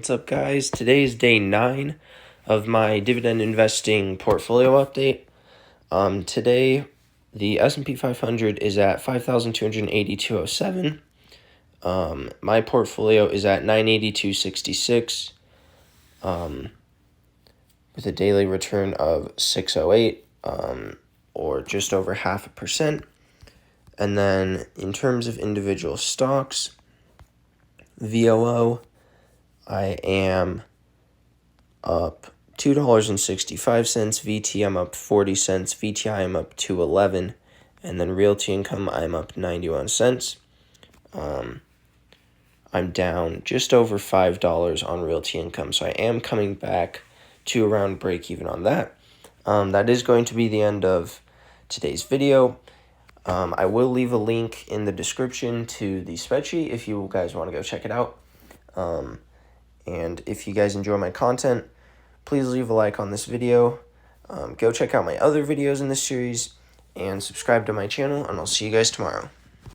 What's up, guys? Today is day 9 of my dividend investing portfolio update. Today, the S&P 500 is at 5,282.07. My portfolio is at 982.66 with a daily return of 608, or just over 0.5%. And then in terms of individual stocks, VOO, I am up $2.65, VT I'm up 40 cents, VTI I'm up 2.11, and then Realty Income I'm up 91 cents. I'm down just over $5 on Realty Income, so I am coming back to around break even on that. That is going to be the end of today's video. I will leave a link in the description to the spreadsheet if you guys want to go check it out. And if you guys enjoy my content, please leave a like on this video. Go check out my other videos in this series and subscribe to my channel, and I'll see you guys tomorrow.